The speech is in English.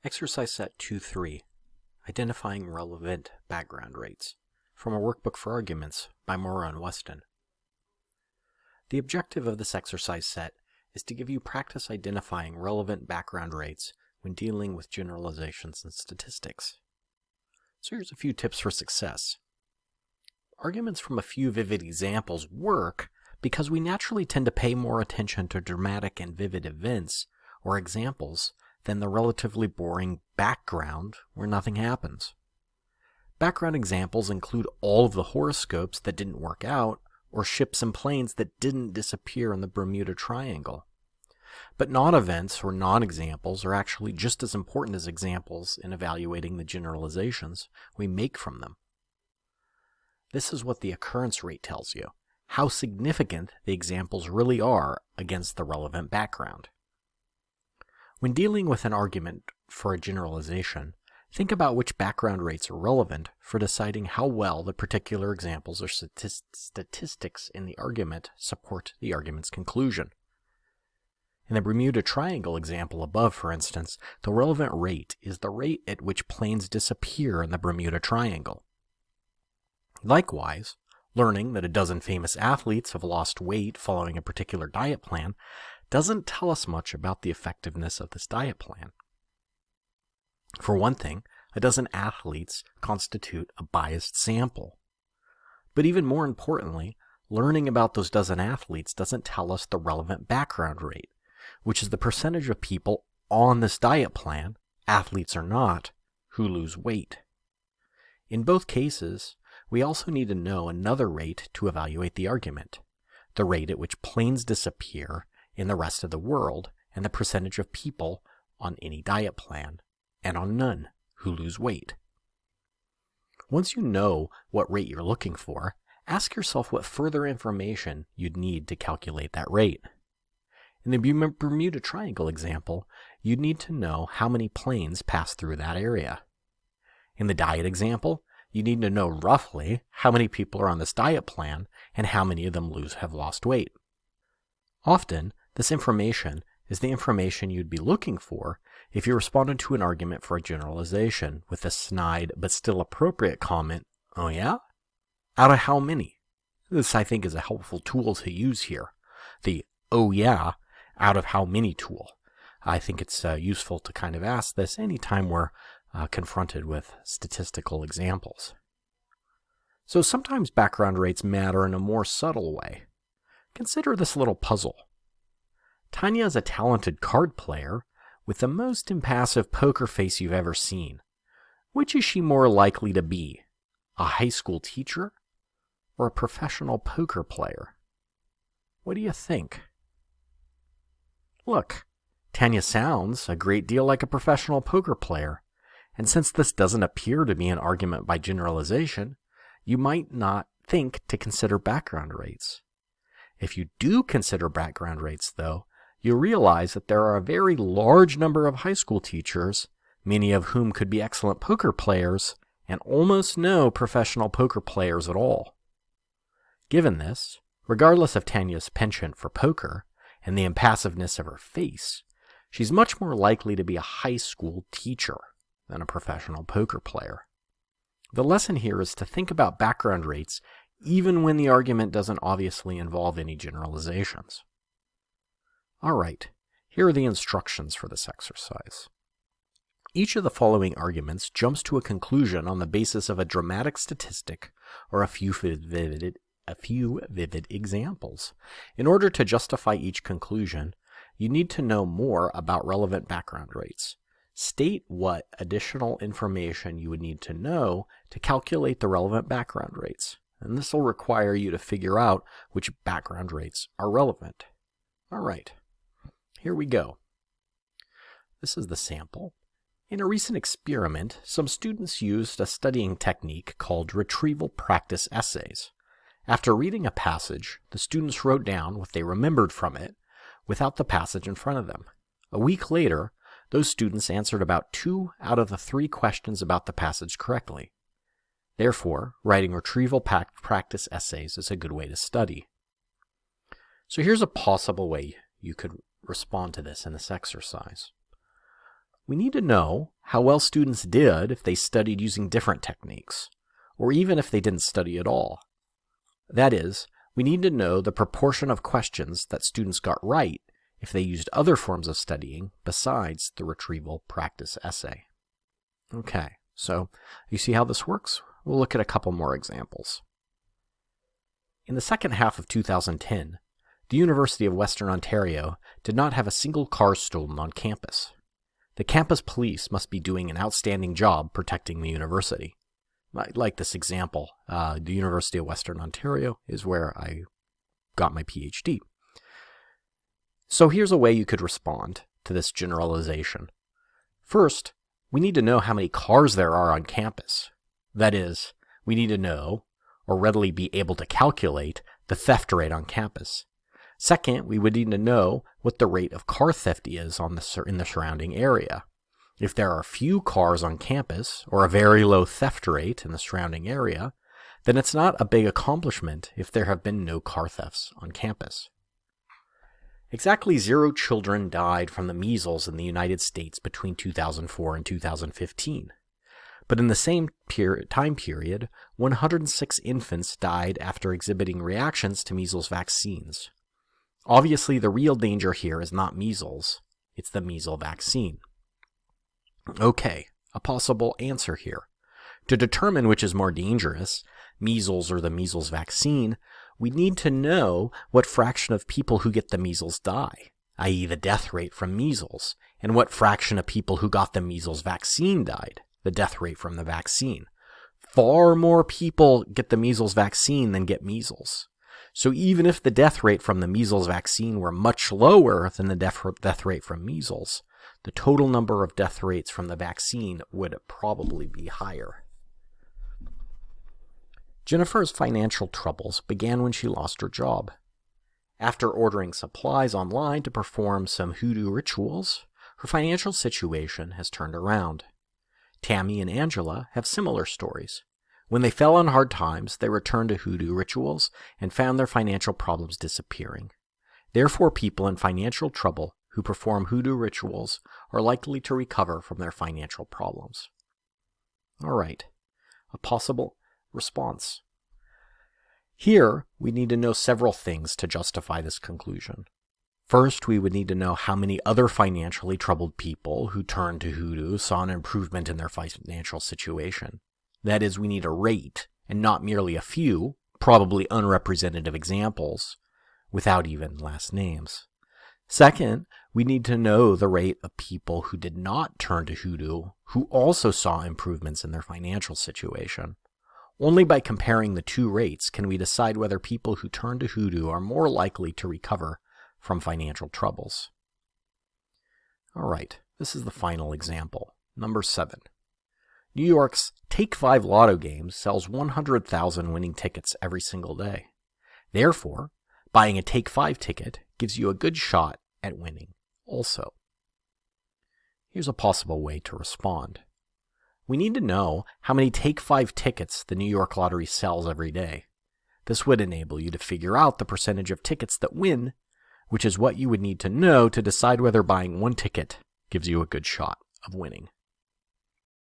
Exercise set 2-3, Identifying Relevant Background Rates, from a Workbook for Arguments by Morrow and Weston. The objective of this exercise set is to give you practice identifying relevant background rates when dealing with generalizations and statistics. So here's a few tips for success. Arguments from a few vivid examples work because we naturally tend to pay more attention to dramatic and vivid events or examples than the relatively boring background where nothing happens. Background examples include all of the horoscopes that didn't work out or ships and planes that didn't disappear in the Bermuda Triangle. But non-events or non-examples are actually just as important as examples in evaluating the generalizations we make from them. This is what the occurrence rate tells you, how significant the examples really are against the relevant background. When dealing with an argument for a generalization, think about which background rates are relevant for deciding how well the particular examples or statistics in the argument support the argument's conclusion. In the Bermuda Triangle example above, for instance, the relevant rate is the rate at which planes disappear in the Bermuda Triangle. Likewise, learning that a dozen famous athletes have lost weight following a particular diet plan doesn't tell us much about the effectiveness of this diet plan. For one thing, a dozen athletes constitute a biased sample. But even more importantly, learning about those dozen athletes doesn't tell us the relevant background rate, which is the percentage of people on this diet plan, athletes or not, who lose weight. In both cases, we also need to know another rate to evaluate the argument, the rate at which planes disappear in the rest of the world, and the percentage of people on any diet plan, and on none, who lose weight. Once you know what rate you're looking for, ask yourself what further information you'd need to calculate that rate. In the Bermuda Triangle example, you'd need to know how many planes pass through that area. In the diet example, you need to know roughly how many people are on this diet plan and how many of them have lost weight. Often, this information is the information you'd be looking for if you responded to an argument for a generalization with a snide but still appropriate comment, "Oh yeah? Out of how many?" This, I think, is a helpful tool to use here. The "oh yeah, out of how many" tool. I think it's useful to kind of ask this anytime we're confronted with statistical examples. So sometimes background rates matter in a more subtle way. Consider this little puzzle. Tanya is a talented card player with the most impassive poker face you've ever seen. Which is she more likely to be? A high school teacher or a professional poker player? What do you think? Look, Tanya sounds a great deal like a professional poker player, and since this doesn't appear to be an argument by generalization, you might not think to consider background rates. If you do consider background rates, though, you realize that there are a very large number of high school teachers, many of whom could be excellent poker players, and almost no professional poker players at all. Given this, regardless of Tanya's penchant for poker and the impassiveness of her face, she's much more likely to be a high school teacher than a professional poker player. The lesson here is to think about background rates even when the argument doesn't obviously involve any generalizations. Alright, here are the instructions for this exercise. Each of the following arguments jumps to a conclusion on the basis of a dramatic statistic or a few vivid examples. In order to justify each conclusion, you need to know more about relevant background rates. State what additional information you would need to know to calculate the relevant background rates, and this will require you to figure out which background rates are relevant. Alright. Here we go. This is the sample. In a recent experiment, some students used a studying technique called retrieval practice essays. After reading a passage, the students wrote down what they remembered from it without the passage in front of them. A week later, those students answered about 2 out of the 3 questions about the passage correctly. Therefore, writing retrieval practice essays is a good way to study. So here's a possible way you could respond to this in this exercise. We need to know how well students did if they studied using different techniques, or even if they didn't study at all. That is, we need to know the proportion of questions that students got right if they used other forms of studying besides the retrieval practice essay. Okay, so you see how this works? We'll look at a couple more examples. In the second half of 2010, the University of Western Ontario did not have a single car stolen on campus. The campus police must be doing an outstanding job protecting the university. Like this example, the University of Western Ontario is where I got my PhD. So here's a way you could respond to this generalization. First, we need to know how many cars there are on campus. That is, we need to know, or readily be able to calculate, the theft rate on campus. Second, we would need to know what the rate of car theft is in the surrounding area. If there are few cars on campus, or a very low theft rate in the surrounding area, then it's not a big accomplishment if there have been no car thefts on campus. Exactly 0 children died from the measles in the United States between 2004 and 2015. But in the same time period, 106 infants died after exhibiting reactions to measles vaccines. Obviously, the real danger here is not measles, it's the measles vaccine. Okay, a possible answer here. To determine which is more dangerous, measles or the measles vaccine, we need to know what fraction of people who get the measles die, i.e. the death rate from measles, and what fraction of people who got the measles vaccine died, the death rate from the vaccine. Far more people get the measles vaccine than get measles. So even if the death rate from the measles vaccine were much lower than the death rate from measles, the total number of death rates from the vaccine would probably be higher. Jennifer's financial troubles began when she lost her job. After ordering supplies online to perform some hoodoo rituals, her financial situation has turned around. Tammy and Angela have similar stories. When they fell on hard times, they returned to hoodoo rituals and found their financial problems disappearing. Therefore, people in financial trouble who perform hoodoo rituals are likely to recover from their financial problems. All right, a possible response. Here, we need to know several things to justify this conclusion. First, we would need to know how many other financially troubled people who turned to hoodoo saw an improvement in their financial situation. That is, we need a rate, and not merely a few, probably unrepresentative examples, without even last names. Second, we need to know the rate of people who did not turn to hoodoo, who also saw improvements in their financial situation. Only by comparing the two rates can we decide whether people who turn to hoodoo are more likely to recover from financial troubles. All right, this is the final example, number 7. New York's Take 5 lotto game sells 100,000 winning tickets every single day. Therefore, buying a Take 5 ticket gives you a good shot at winning also. Here's a possible way to respond. We need to know how many Take 5 tickets the New York Lottery sells every day. This would enable you to figure out the percentage of tickets that win, which is what you would need to know to decide whether buying one ticket gives you a good shot of winning.